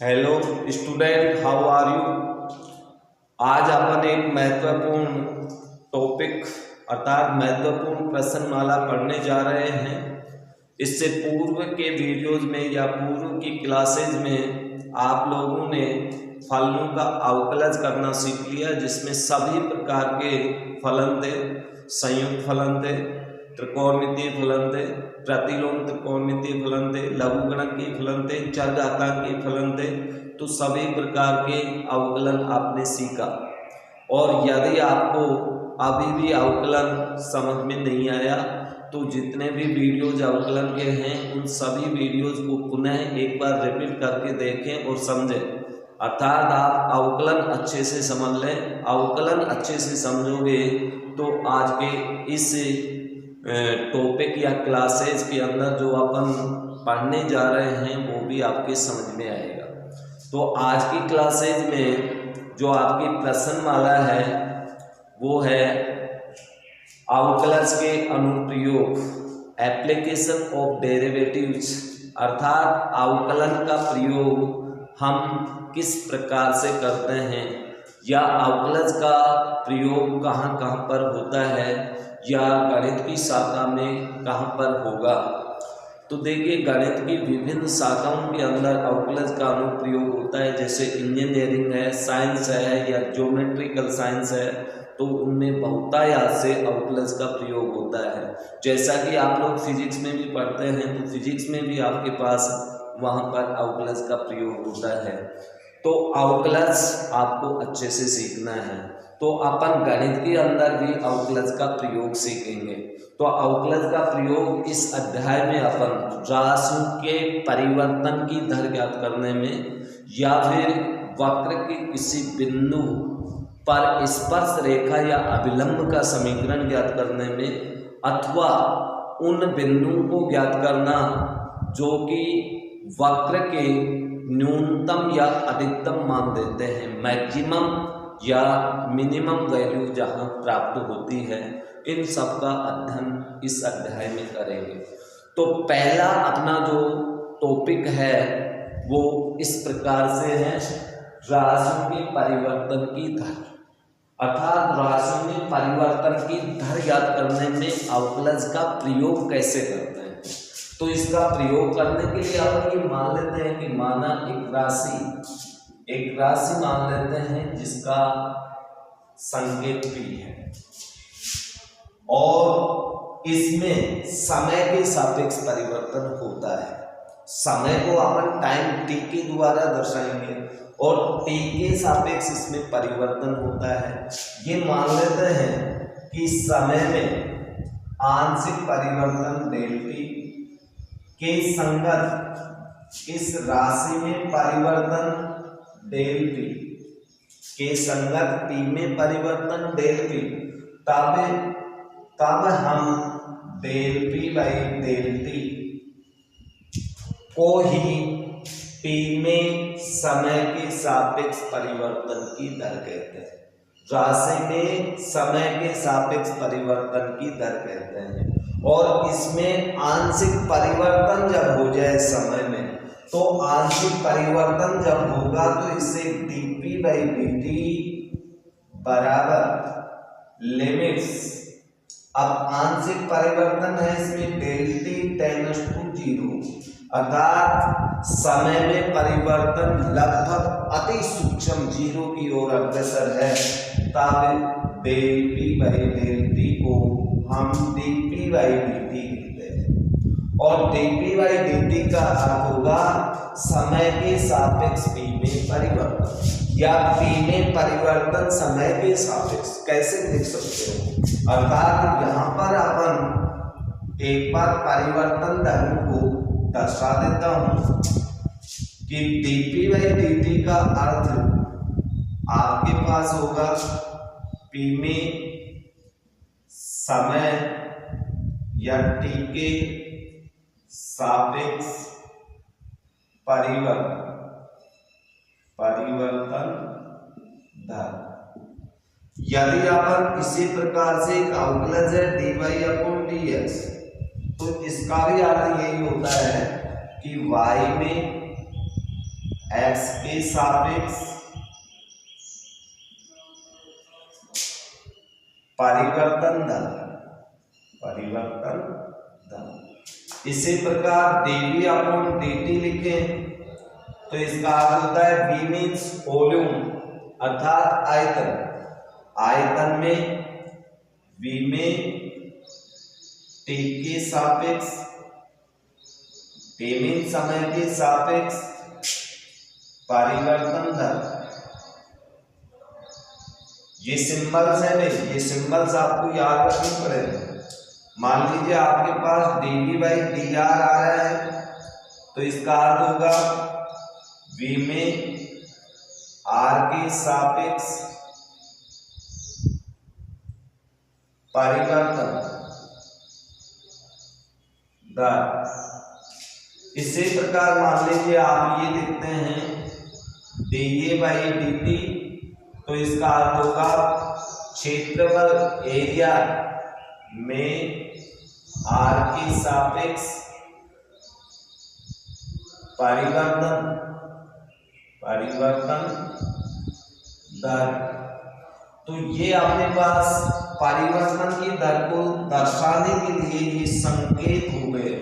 Hello student, how are you. आज अपन एक महत्वपूर्ण टॉपिक अर्थात महत्वपूर्ण प्रश्नमाला पढ़ने जा रहे हैं। इससे पूर्व के वीडियोज में या पूर्व की क्लासेज में आप लोगों ने फलनों का अवकलज करना सीख लिया, जिसमें सभी प्रकार के फलन थे। संयुक्त फलन थे, त्रिकोणमितीय फलन थे, प्रतिलोम त्रिकोणमितीय फलन थे, लघुगणकीय फलन थे, चरघातांकीय फलन थे। तो सभी प्रकार के अवकलन आपने सीखा। और यदि आपको अभी भी अवकलन समझ में नहीं आया तो जितने भी वीडियोज अवकलन के हैं उन सभी वीडियोज को पुनः एक बार रिपीट करके देखें और समझें। अर्थात आप अवकलन अच्छे से समझ लें। अवकलन अच्छे से समझोगे तो आज के इस टॉपिक या क्लासेज के अंदर जो अपन पढ़ने जा रहे हैं वो भी आपके समझ में आएगा। तो आज की क्लासेज में जो आपकी प्रश्नमाला है वो है अवकलज के अनुप्रयोग, एप्लीकेशन ऑफ डेरिवेटिव्स। अर्थात अवकलन का प्रयोग हम किस प्रकार से करते हैं या अवकलज का प्रयोग कहाँ कहाँ पर होता है या गणित की शाखा में कहाँ पर होगा। तो देखिए, गणित की विभिन्न शाखाओं के अंदर अवकलज का अनुप्रयोग होता है। जैसे इंजीनियरिंग है, साइंस है या ज्योमेट्रिकल साइंस है, तो उनमें बहुतायत से अवकलज का प्रयोग होता है। जैसा कि आप लोग फिजिक्स में भी पढ़ते हैं, तो फिजिक्स में भी आपके पास वहाँ पर अवकलज का प्रयोग होता है। तो अवकलज आपको अच्छे से सीखना है। तो अपन गणित के अंदर भी अवकलज का प्रयोग सीखेंगे। तो अवकलज का प्रयोग इस अध्याय में अपन राशियों के परिवर्तन की दर ज्ञात करने में या फिर वक्र के किसी बिंदु पर स्पर्श रेखा या अभिलंब का समीकरण ज्ञात करने में, अथवा उन बिंदुओं को ज्ञात करना जो कि वक्र के न्यूनतम या अधिकतम मान देते हैं, मैक्सिमम या मिनिमम वैल्यू जहां प्राप्त होती है, इन सब का अध्ययन इस अध्याय में करेंगे। तो पहला अपना जो टॉपिक है वो इस प्रकार से है, राशियों के परिवर्तन की दर। अर्थात राशियों में परिवर्तन की दर ज्ञात करने में अवकलज का प्रयोग कैसे करते हैं। तो इसका प्रयोग करने के लिए अपन ये मान लेते हैं कि माना एक राशि मान लेते हैं जिसका संकेत p है और इसमें समय के सापेक्ष परिवर्तन होता है। समय को अपन टाइम t के द्वारा दर्शाएंगे और t के सापेक्ष इसमें परिवर्तन होता है। ये मान लेते हैं कि समय में आंशिक परिवर्तन डेल t के संगत इस राशि में परिवर्तन डेल p के संगत p में परिवर्तन डेल p, तब हम del p by del t को ही p में समय के सापेक्ष परिवर्तन की दर कहते हैं। राशि में समय के सापेक्ष परिवर्तन की दर कहते हैं। और इसमें आंशिक परिवर्तन जब हो जाए समय में, तो आंशिक परिवर्तन जब होगा तो इससे dp बाई dt बराबर लिमिट्स, अब आंशिक परिवर्तन है इसमें डेल t टेंड्स टू 0, अर्थात समय में परिवर्तन लगभग अति सूक्ष्म 0 की ओर अग्रसर है, तब del p by del t को हम dp बाई dt लिखते हैं। और dp बाई dt का अर्थ होगा समय के सापेक्ष p में परिवर्तन या p में परिवर्तन समय के सापेक्ष। कैसे लिख सकते हो? अर्थात यहाँ पर अपन एक बार परिवर्तन दर को दर्शा देता हूँ कि dp बाई dt का अर्थ आपके पास होगा p में समय या t के सापेक्ष परिवर्तन दर। यदि अपन इसी प्रकार से एक अवकलज है dy/dx, तो इसका भी अर्थ यही होता है कि y में x के सापेक्ष परिवर्तन दर। इसी प्रकार dv अपॉन dt लिखें तो इसका अर्थ होता है v मीन्स वॉल्यूम अर्थात आयतन में v में t के सापेक्ष, t मीन्स समय के सापेक्ष परिवर्तन दर। ये सिंबल्स है नहीं, ये सिंबल्स आपको याद रखने पड़ेंगे। मान लीजिए आपके पास dv/dr आ रहा है तो इसका अर्थ होगा v में r के सापेक्ष परिवर्तन दर। इसी प्रकार मान लीजिए आप ये लिखते हैं dA/dt तो इसका अर्थ होगा क्षेत्रफल एरिया में r के सापेक्ष परिवर्तन दर। तो ये अपने पास परिवर्तन की दर को दर्शाने के लिए ये संकेत हो गए।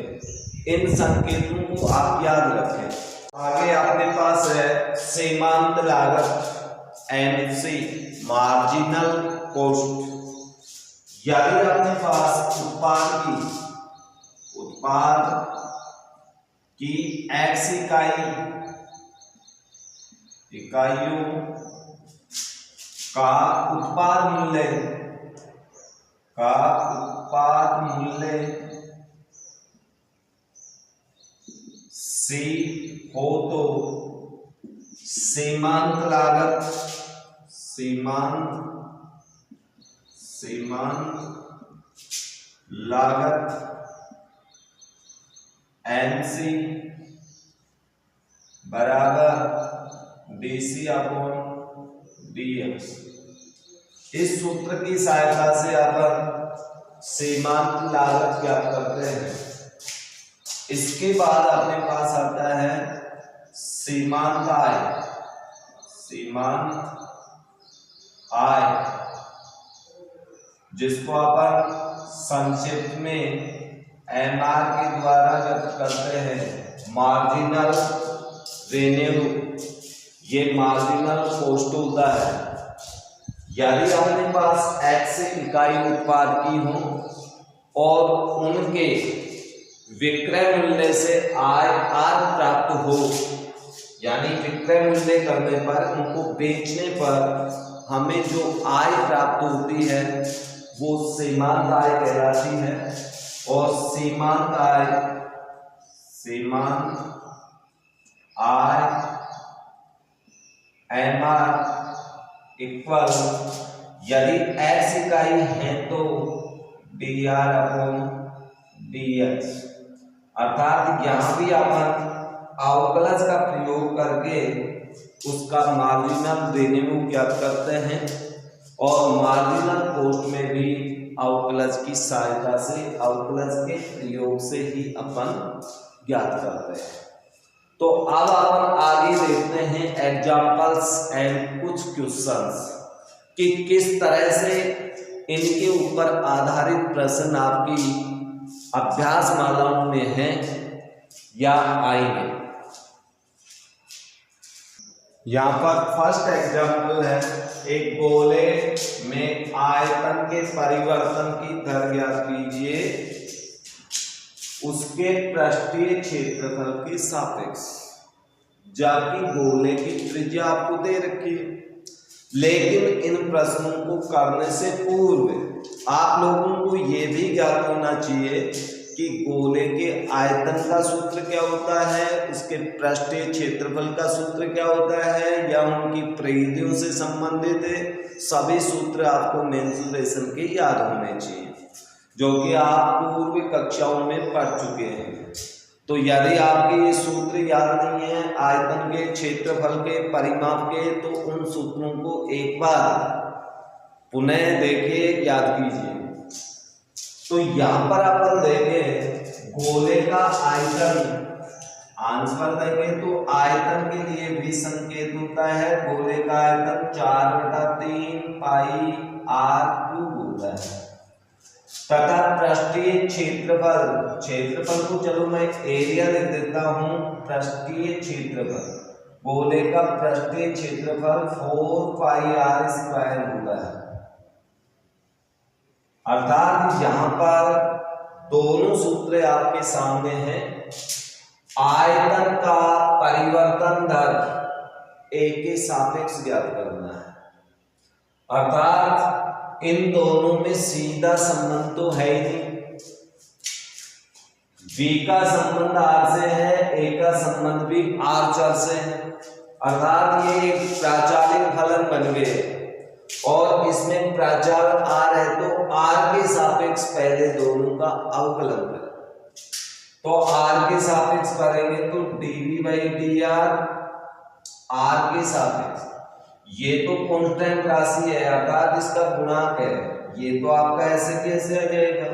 इन संकेतों को आप याद रखें। आगे अपने पास है सीमांत लागत MC मार्जिनल कॉस्ट। यदि अपने पास उत्पाद की x इकाइयों का उत्पाद मूल्य C हो तो सीमांत लागत MC बराबर DC अपॉन DX। इस सूत्र की सहायता से अपन सीमांत लागत ज्ञात करते हैं। इसके बाद अपने पास आता है सीमांत आय, जिसको अपन संक्षिप्त में MR के द्वारा व्यक्त करते हैं मार्जिनल रेवेन्यू। ये मार्जिनल कॉस्ट होता है। यदि अपने पास x इकाई उत्पाद की हो और उनके विक्रय मूल्य से आय R प्राप्त हो, यानी विक्रय मूल्य करने पर उनको बेचने पर हमें जो आय प्राप्त होती है वो सीमांत आय कहलाती है। और सीमांत आय MR इक्वल यदि x इकाई है तो dr अपॉन dx। अर्थात यहां भी अपन अवकलज का प्रयोग करके उसका मार्जिनल रेवेन्यू ज्ञात करते हैं और मार्जिनल कॉस्ट में भी अवकलज की सहायता से, अवकलज के प्रयोग से ही अपन ज्ञात करते हैं। तो अब अपन आगे देखते हैं एग्जाम्पल्स एंड कुछ क्वेश्चंस कि किस तरह से इनके ऊपर आधारित प्रश्न आपकी अभ्यास मालाओं में हैं या आएंगे। यहाँ पर फर्स्ट एग्जाम्पल है, एक गोले में आयतन के परिवर्तन की दर ज्ञात कीजिए उसके पृष्ठीय क्षेत्रफल के सापेक्ष। जबकि गोले की त्रिज्या आपको दे रखी है, लेकिन इन प्रश्नों को करने से पूर्व आप लोगों को यह भी ज्ञात होना चाहिए कि गोले के आयतन का सूत्र क्या होता है, उसके पृष्ठीय क्षेत्रफल का सूत्र क्या होता है, या उनकी परिधियों से संबंधित सभी सूत्र आपको मेंसुरेशन के याद होने चाहिए, जो कि आप पूर्व कक्षाओं में पढ़ चुके हैं। तो यदि आपके ये सूत्र याद नहीं है आयतन के, क्षेत्रफल के, परिमाप के, तो उन सूत्रों को एक बार पुनः देखिए, याद कीजिए। तो यहाँ पर अपन देखें गोले का आयतन आंसर देंगे तो आयतन के लिए भी संकेत होता है, गोले का आयतन 4/3 पाई r क्यूब होता है। तथा पृष्ठीय क्षेत्रफल को चलो मैं एरिया लिख देता हूं, पृष्ठीय क्षेत्रफल, गोले का पृष्ठीय क्षेत्रफल 4 पाई r स्क्वायर होता है। अर्थात यहां पर दोनों सूत्र आपके सामने हैं। आयतन का परिवर्तन दर a के सापेक्ष ज्ञात करना है, अर्थात इन दोनों में सीधा संबंध तो है ही नहीं। v का संबंध r से है, a का संबंध भी r चर से है, अर्थात ये एक प्राचालिक फलन बन गए और इसमें प्राचाल r है तो r के सापेक्ष पहले दोनों का अवकलन करें। तो r के सापेक्ष करेंगे तो dv/dr r के सापेक्ष, ये तो कांस्टेंट राशि है अर्थात इसका गुणांक है, ये तो आपका ऐसे कैसे आ जाएगा।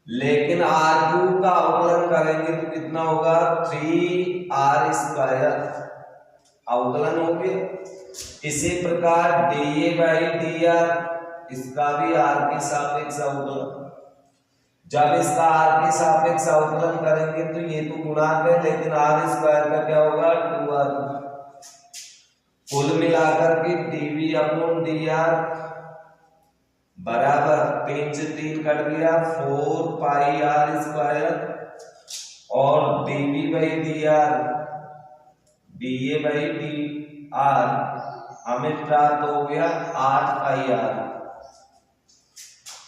लेकिन r3 का अवकलन करेंगे तो कितना होगा 3r² अवकलन हो गया। इसी प्रकार dA/dr इसका भी r के सापेक्ष अवकलन, जब इसका r के सापेक्ष अवकलन करेंगे तो ये तो गुणांक है लेकिन r² का क्या होगा 2r। कुल मिलाकर के dv/dr बराबर 3 से 3 कट गया 4 पाई r² और dv/dr dA/dr हमें प्राप्त हो गया 8 पाई r।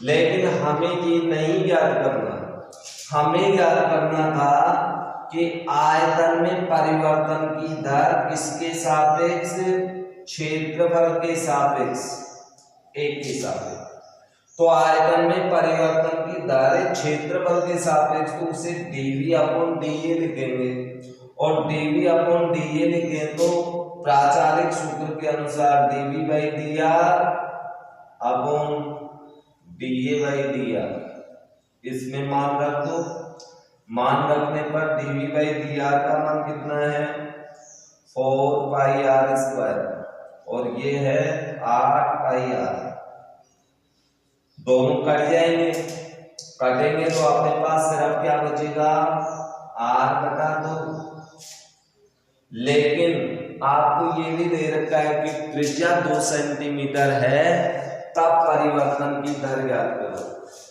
लेकिन हमें ये नहीं ज्ञात करना, हमें ज्ञात करना था कि आयतन में परिवर्तन की दर किसके सापेक्ष, क्षेत्रफल के सापेक्ष, एक के सापेक्ष। तो आयतन में परिवर्तन की दर क्षेत्रफल के सापेक्ष तो उसे dv/dA लिखेंगे और dv/dA लिखें तो प्राचालिक सूत्र के अनुसार dv/dr अपॉन dA/dr, इसमें मान रख दो। मान रखने पर dv/dr का मान कितना है 4 पाई r² और ये है 8 पाई r। दोनों कट जाएंगे, कटेंगे तो अपने पास सिर्फ क्या बचेगा r/2। लेकिन आपको ये भी दे रखा है कि त्रिज्या 2 सेंटीमीटर है तब परिवर्तन की दर ज्ञात करो,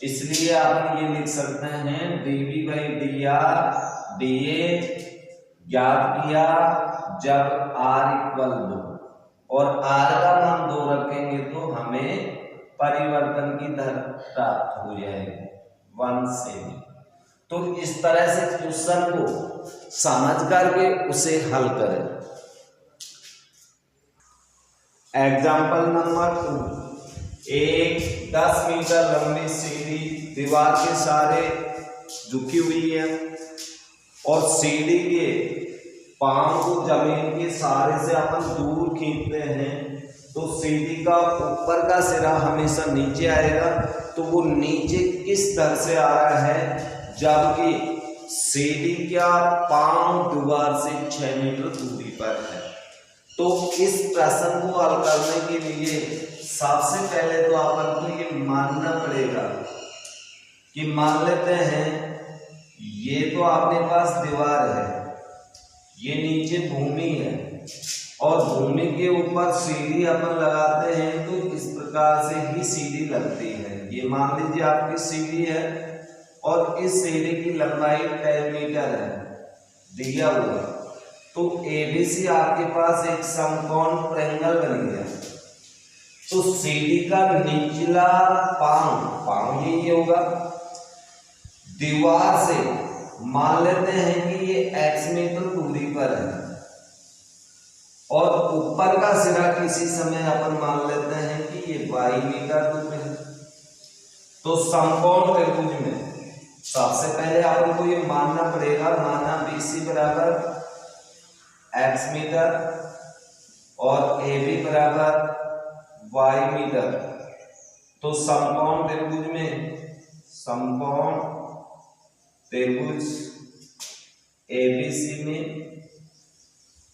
इसलिए आप ये लिख सकते हैं dv/dr dA ज्ञात किया जब r=2 और r का मान 2 रखेंगे तो हमें परिवर्तन की दर प्राप्त हो जाएगी 1 सेमी। तो इस तरह से क्वेश्चन को समझ करके उसे हल करें। एग्जाम्पल नंबर 2, एक 10 मीटर लंबी सीढ़ी दीवार के सहारे झुकी हुई है और सीढ़ी के पांव को जमीन के सहारे से अपन दूर खींचते हैं तो सीढ़ी का ऊपर का सिरा हमेशा नीचे आएगा। तो वो नीचे किस दर से आ रहा है, जबकि सीढ़ी का पांव दीवार से 6 मीटर दूरी पर है। तो इस प्रश्न को हल करने के लिए सबसे पहले तो अपन को ये मानना पड़ेगा कि मान लेते हैं ये तो अपने पास दीवार है, ये नीचे भूमि है और भूमि के ऊपर सीढ़ी अपन लगाते हैं तो इस प्रकार से ही सीढ़ी लगती है। ये मान लीजिए आपकी सीढ़ी है और इस सीढ़ी की लंबाई 10 मीटर है दिया हुआ, तो ABC आपके पास एक समकोण ट्रायंगल बन गया। तो सीढ़ी का निचला पांव यही होगा, दीवार से मान लेते हैं कि ये x मीटर दूरी पर है और ऊपर का सिरा किसी समय अपन मान लेते हैं कि ये y मीटर दूर है। तो समकोण त्रिभुज में सबसे पहले अपन को ये मानना पड़ेगा, माना BC बराबर x मीटर और AB बराबर y मीटर। तो समकोण त्रिभुज में समकोण त्रिभुज एबीसी में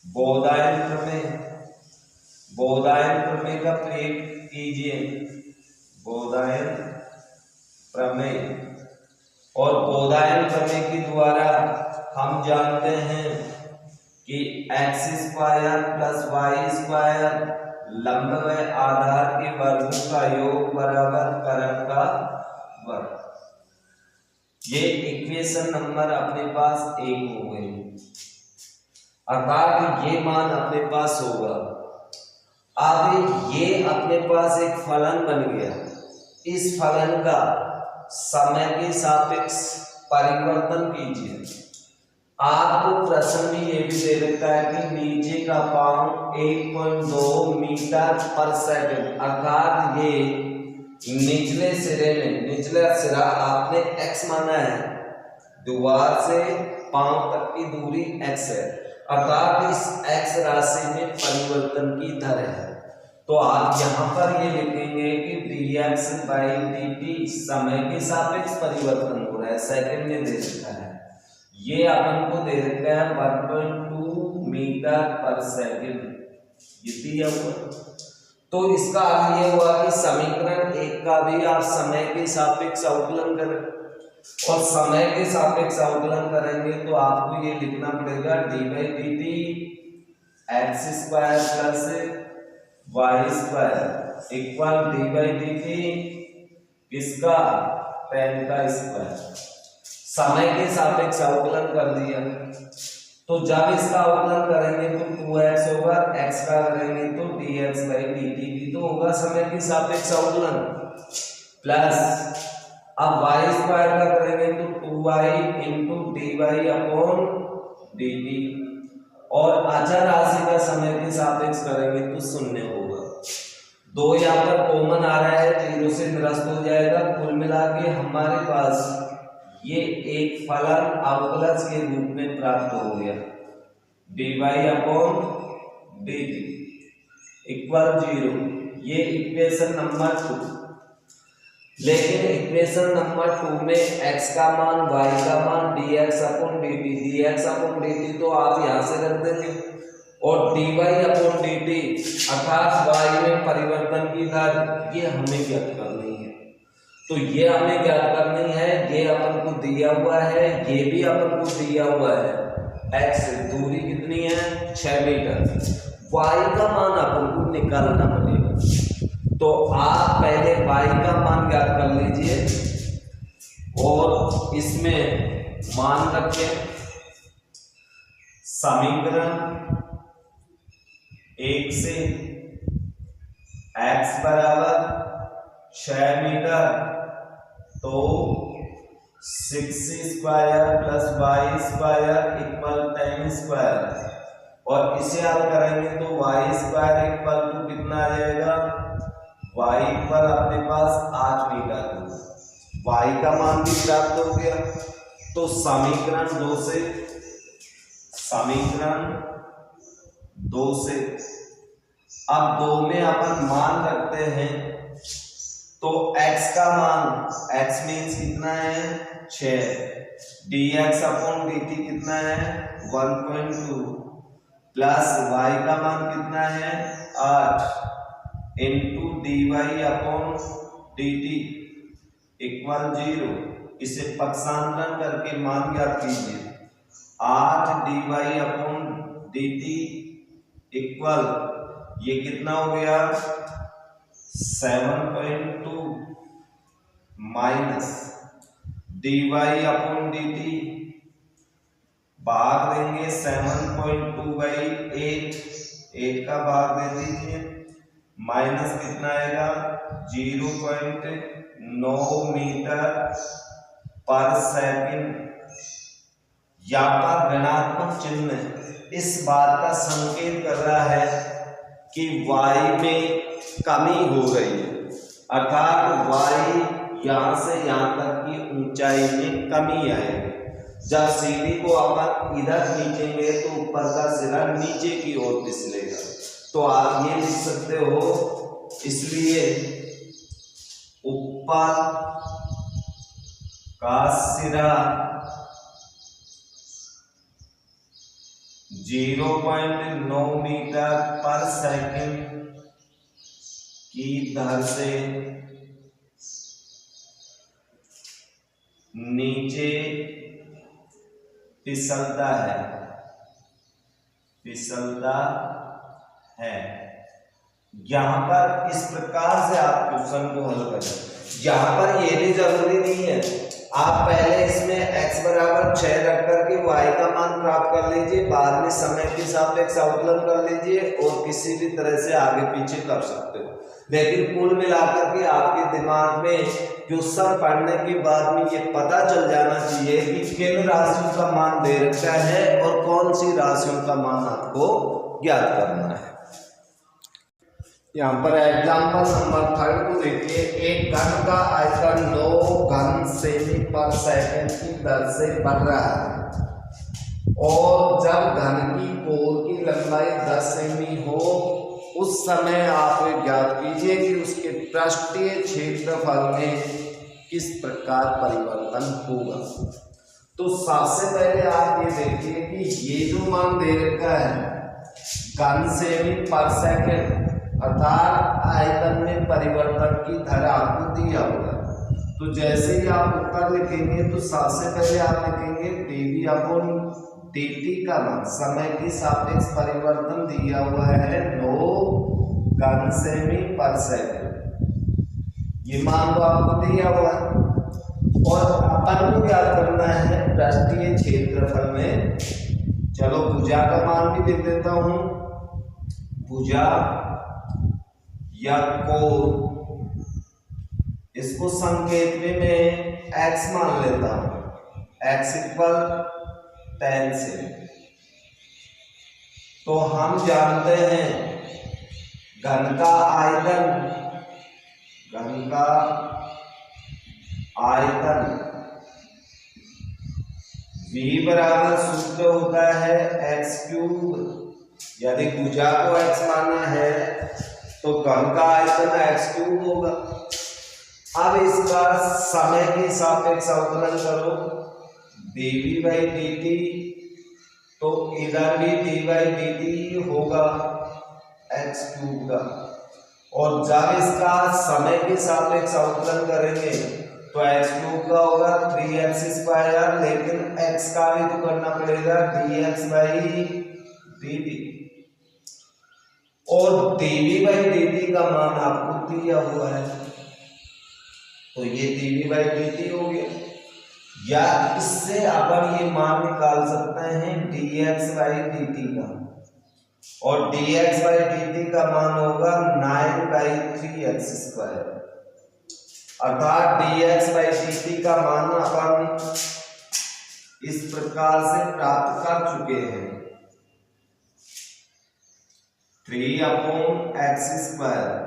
बोधायन प्रमेय का प्रयोग कीजिए, बोधायन प्रमेय। और बोधायन प्रमेय के द्वारा हम जानते हैं कि x square plus y square लंब व आधार के वर्गों का योग बराबर करण का वर्ग। ये इक्वेशन नंबर अपने पास 1 हो गई, अर्थात ये मान अपने पास होगा। अब ये अपने पास एक फलन बन गया, इस फलन का समय के सापेक्ष परिवर्तन कीजिए। आपको प्रश्न में ये भी दे रखा है कि नीचे का पाउंड 1.2 मीटर पर सेकंड, अर्थात ये निचले सिरे में, निचला सिरा आपने x माना है, दीवार से पांव तक की दूरी x है, अर्थात इस x राशि में परिवर्तन की दर है। तो आप यहाँ पर ये लिखेंगे कि dx by dt समय के सापेक्ष परिवर्तन हो रहा है, सेकंड में दे रखा है। ये अपन को दे रखा है 1.2 मीटर पर सेकंड, ये दिया हुआ। तो इसका अर्थ ये हुआ कि समीकरण 1 का भी आप समय के सापेक्ष अवकलन करें, और समय के सापेक्ष अवकलन करेंगे तो आपको ये लिखना पड़ेगा d by d t x square plus y square equal d by d t किसका, tan का स्क्वायर। समय के सापेक्ष अवकलन कर दिया, तो जब इसका अवकलन करेंगे तो 2x होगा, x का करेंगे तो dx by dt भी तो होगा समय के सापेक्ष अवकलन, प्लस अब y स्क्वायर का करेंगे तो 2y into dy upon dt, और अचर राशि का समय के सापेक्ष करेंगे तो 0 होगा। 2 यहाँ पर कॉमन आ रहा है, 0 से निरस्त हो जाएगा। कुल मिला के हमारे पास ये एक फलन अवकलज के रूप में प्राप्त हो गया, dy अपॉन dt इक्वल 0। ये इक्वेशन नंबर 2। लेकिन इक्वेशन नंबर 2 में x का मान, y का मान, dx अपॉन dt तो आप यहां से रख देंगे, और dy अपॉन dt अर्थात y में परिवर्तन की दर ये हमें ज्ञात करनी है। तो ये हमें ज्ञात करनी है, ये अपन को दिया हुआ है, ये भी अपन को दिया हुआ है। x दूरी कितनी है, 6 मीटर। y का मान अपन को निकालना पड़ेगा, तो आप पहले y का मान ज्ञात कर लीजिए और इसमें मान रखें। समीकरण 1 से x बराबर 6 मीटर, तो 6 square plus y square equal 10 square, और इसे आप करेंगे तो वाई स्क्वायर इक्वल टू कितना आ जाएगा, वाई इक्वल अपने पास 8 मीटर। वाई का मान भी प्राप्त हो गया। तो समीकरण 2 से अब 2 में अपन मान रखते हैं, तो x का मान, x मीन्स कितना है 6, dx अपॉन dt कितना है 1.2, प्लस y का मान कितना है 8 into dy upon dt equal 0। इसे पक्षांतरण करके मान ज्ञात कीजिए। 8 dy अपॉन dt इक्वल ये कितना हो गया 7.2 माइनस dy अपॉन dt भाग देंगे 7.2 बाई 8 का भाग दे दीजिए, माइनस कितना आएगा 0.9 मीटर पर सेकंड। यहाँ पर ऋणात्मक चिन्ह इस बात का संकेत कर रहा है कि y में कमी हो गई है, अर्थात y यहाँ से यहाँ तक की ऊंचाई में कमी आएगी। जब सीढ़ी को अपन इधर खींचेंगे तो ऊपर का सिरा नीचे की ओर फिसलेगा, तो आप ये लिख सकते हो, इसलिए ऊपर का सिरा 0.9 मीटर पर सेकंड की दर से नीचे फिसलता है। यहां पर इस प्रकार से आप क्वेश्चन को हल करें। यहां पर ये भी जरूरी नहीं है, आप पहले इसमें x बराबर 6 रख करके y का मान प्राप्त कर लीजिए, बाद में समय के सापेक्ष अवकलन कर लीजिए और किसी भी तरह से आगे पीछे कर सकते हो। लेकिन कुल मिलाकर के आपके दिमाग में क्वेश्चन पढ़ने के बाद में ये पता चल जाना चाहिए कि किन राशियों का मान दे रखा है और कौन सी राशियों का मान आपको ज्ञात करना है। यहाँ पर एग्जाम्पल नंबर 3 को देखिए। एक घन का आयतन 9 घन सेमी पर सेकंड की दर से बढ़ रहा है और जब घन की कोर की लंबाई 10 सेमी हो उस समय आप ज्ञात कीजिए कि उसके पृष्ठीय क्षेत्रफल में किस प्रकार परिवर्तन होगा। तो सबसे पहले आप ये देखिए कि ये जो मान दे रखा है घन सेमी पर सेकंड अर्थात आयतन में परिवर्तन की दर आपको दिया होगा। तो जैसे ही आप उत्तर लिखेंगे तो सबसे पहले आप लिखेंगे dV/dt का मान, समय के सापेक्ष परिवर्तन दिया हुआ है 9 घन सेमी पर सेकंड, ये मान तो आपको दिया हुआ है और अपन को क्या करना है पृष्ठीय क्षेत्रफल में। चलो भुजा का मान भी देख देता हूं, भुजा या कोण, इसको संकेत में x मान लेता हूं, x = 10 से। तो हम जानते हैं घन का आयतन v बराबर सूत्र होता है x³। यदि भुजा को x माना है तो घन का आयतन x³ होगा। अब इसका समय के सापेक्ष अवकलन करो dV/dt, तो इधर भी dV/dt होगा x³ का, और जब इसका समय के सापेक्ष अवकलन करेंगे तो x³ का होगा 3x², लेकिन x का भी तो करना पड़ेगा dx/dt, और dV/dt का मान आपको दिया हुआ है तो ये dV/dt हो गया। या इससे अपन ये मान निकाल सकते हैं dx/dt का, और dx/dt का मान होगा 9/3x², अर्थात dx/dt का मान अपन इस प्रकार से प्राप्त कर चुके हैं 3/x²।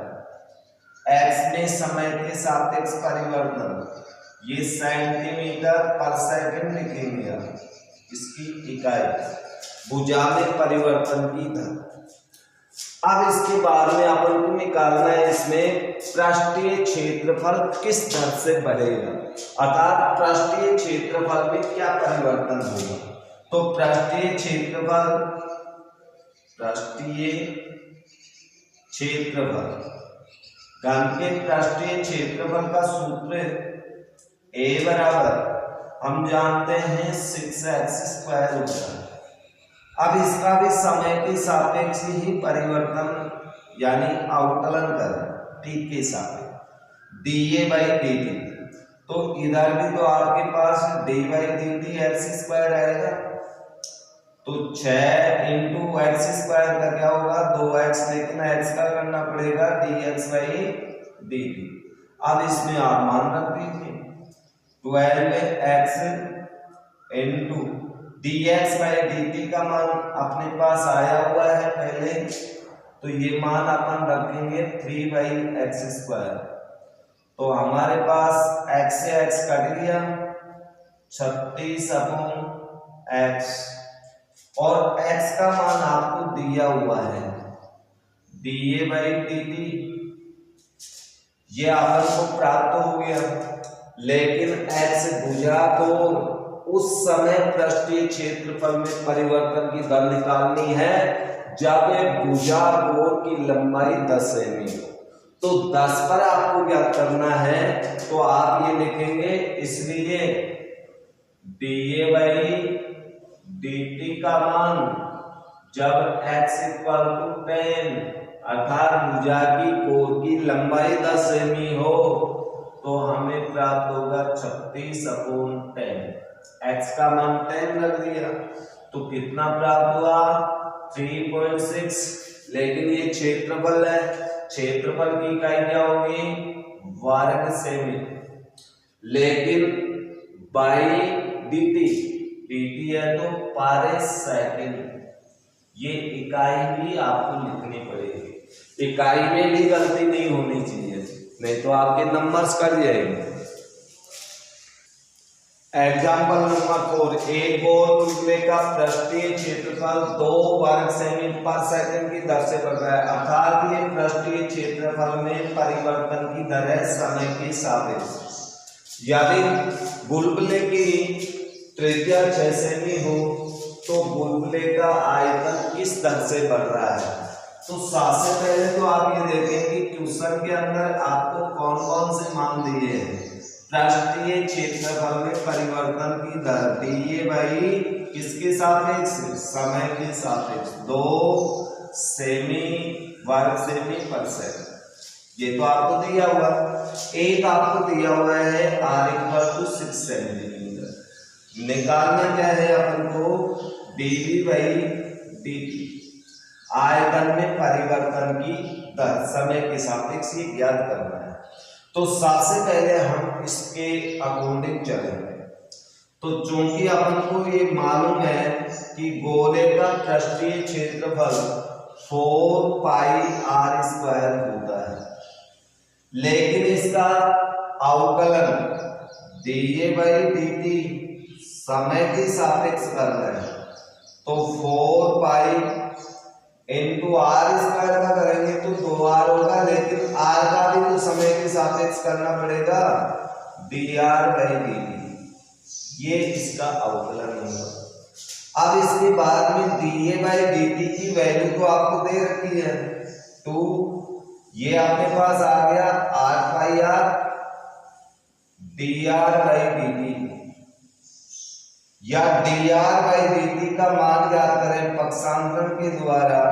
x में समय के सापेक्ष परिवर्तन, ये सेंटीमीटर पर सेकंड लिखेंगे आप, इसकी इकाई भुजा में परिवर्तन की दर। अब इसके बाद में अपन को निकालना है इसमें पृष्ठीय क्षेत्रफल किस दर से बढ़ेगा, अर्थात पृष्ठीय क्षेत्रफल में क्या परिवर्तन होगा। तो पृष्ठीय क्षेत्रफल घन के पृष्ठीय क्षेत्रफल का सूत्र A बराबर हम जानते हैं 6x² होता है। अब इसका भी समय के सापेक्ष ही परिवर्तन यानी अवकलन करें t के सापेक्ष dA/dt, तो इधर भी तो आपके पास d/dt x² आएगा, तो 6 × x² का क्या होगा 2x, लेकिन x का करना पड़ेगा dx/dt। अब इसमें आप मान रख दीजिए 12x × dx/dt का मान अपने पास आया हुआ है पहले, तो ये मान अपन रखेंगे 3/x²। तो हमारे पास x से x कट गया 36/x, और x का मान आपको दिया हुआ है dA/dt, ये अपन को प्राप्त हो गया। लेकिन x भुजा को उस समय पृष्ठीय क्षेत्रफल में परिवर्तन की दर निकालनी है जब भुजा गोल की लंबाई 10 सेमी हो। तो 10 पर आपको ज्ञात करना है, तो आप ये लिखेंगे, इसलिए dA/dt का मान जब x = 10 अर्थात भुजा की कोर की लंबाई 10 सेमी हो तो हमें प्राप्त होगा 36/10। x का मान 10 रख दिया तो कितना प्राप्त हुआ 3.6। लेकिन ये क्षेत्रफल है, क्षेत्रफल की इकाई क्या होगी वर्ग सेमी। लेकिन बाई dt है तो पर सेकंड, ये इकाई भी आपको लिखनी पड़ेगी। इकाई में भी गलती नहीं होनी चाहिए, नहीं तो आपके नंबर्स कट जाएंगे। एग्जाम्पल नंबर 4, एक गोल बुलबुले का पृष्ठीय क्षेत्रफल 2 वर्ग सेमी पर सेकंड की दर से बढ़ रहा है, अर्थात ये पृष्ठीय क्षेत्रफल में परिवर्तन की दर है समय के सापेक्ष। यदि बुलबुले की त्रिज्या 6 सेमी हो तो बुलबुले का आयतन किस दर से बढ़ रहा है। तो सबसे पहले तो आप ये देखें कि क्वेश्चन के अंदर आपको कौन कौन से मान दिए हैं। पृष्ठीय क्षेत्रफल में परिवर्तन की दर dA किसके सापेक्ष समय के सापेक्ष 2 सेमी वर्ग सेमी पर सेकंड, ये तो आपको दिया हुआ। एक आपको दिया हुआ है r = 6 सेंटीमीटर। निकालना क्या है अपन को dV/dt आयतन में परिवर्तन की दर समय के सापेक्ष ये ज्ञात करना है। तो सबसे पहले हम इसके अकॉर्डिंग चलेंगे। तो चूंकि अपन को ये मालूम है कि गोले का पृष्ठीय क्षेत्रफल 4πr² होता है, लेकिन इसका अवकलन dA/dt समय के सापेक्ष कर रहे हैं तो 4π × r² का करेंगे तो 2r होगा, लेकिन r का भी तो समय के सापेक्ष करना पड़ेगा dr/dt, ये इसका अवकलन होगा। अब इसके बाद में dA/dt की वैल्यू तो आपको दे रखी है 2, ये आपके पास आ गया 8πr dr/dt, या dr/dt का मान ज्ञात करें पक्षांतरण के द्वारा,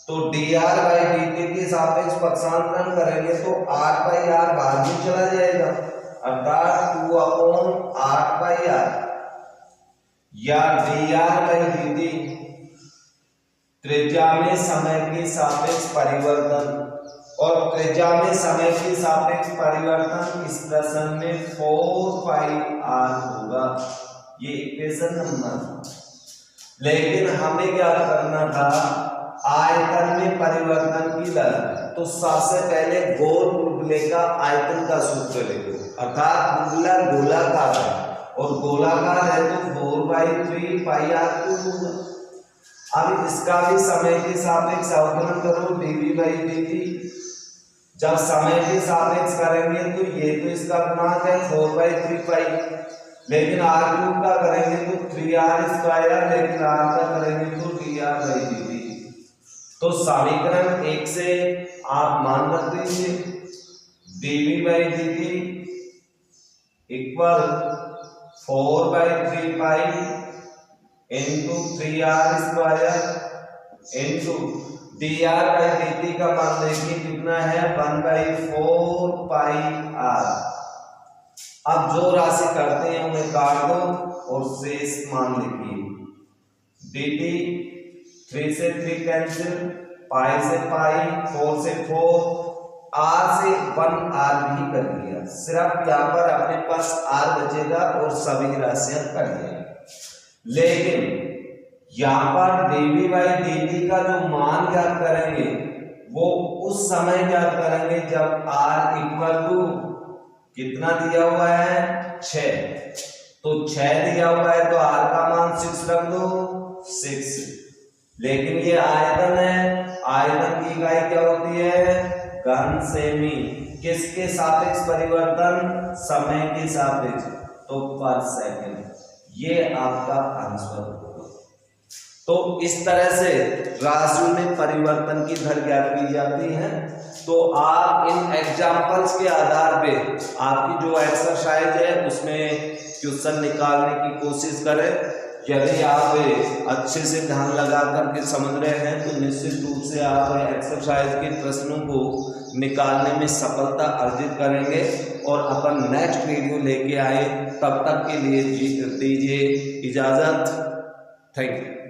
तो dr/dt के सापेक्ष पक्षांतरण करेंगे तो 8πr बाहर में चला जाएगा, अर्थात 2/8πr, या dr/dt त्रिज्या में समय के सापेक्ष परिवर्तन, और त्रिज्या में समय के सापेक्ष परिवर्तन इस प्रश्न में 4πr होगा, ये इक्वेशन नंबर। लेकिन हमें क्या करना था आयतन में परिवर्तन की दर, तो सबसे पहले गोल बुलबुले का आयतन का सूत्र लिखो, अर्थात बुलबुला गोलाकार है और गोलाकार है तो 4/3πr³ होगा। अब इसका भी समय के सापेक्ष अवकलन करो dV/dt, जब समय के सापेक्ष करेंगे तो ये तो इसका गुणांक है 4/3π, लेकिन r³ का करेंगे तो 3r², लेकिन r का करेंगे तो dr/dt। तो समीकरण 1 से आप मान रख दीजिए dV/dt = 4/3π × 3r² × dr/dt का मान देखिए कितना है 1/4πr। अब जो राशि करते हैं उन्हें काट दो और शेष मान लिखिए। dt 3 से 3 कैंसिल, पाई से पाई, 4 से 4, r से 1r भी कर दिया, सिर्फ यहाँ पर अपने पास r बचेगा और सभी राशियां कर देंगे। लेकिन यहाँ पर dV/dt का जो मान ज्ञात करेंगे वो उस समय ज्ञात करेंगे जब r = कितना दिया हुआ है 6, तो 6 दिया हुआ है तो r का मान 6 रख दो 6। लेकिन ये आयतन है, आयतन की इकाई क्या होती है घन सेमी, किसके सापेक्ष परिवर्तन समय के सापेक्ष, तो पर सेकंड। ये आपका आंसर होगा। तो इस तरह से राशियों में परिवर्तन की दर ज्ञात की जाती है। तो आप इन एग्जाम्पल्स के आधार पे आपकी जो एक्सरसाइज है उसमें क्वेश्चन निकालने की कोशिश करें। यदि आप अच्छे से ध्यान लगा करके समझ रहे हैं तो निश्चित रूप से आप एक्सरसाइज के प्रश्नों को निकालने में सफलता अर्जित करेंगे और अपन नेक्स्ट वीडियो लेके आए। तब तक के लिए दीजिए इजाजत। Thank you.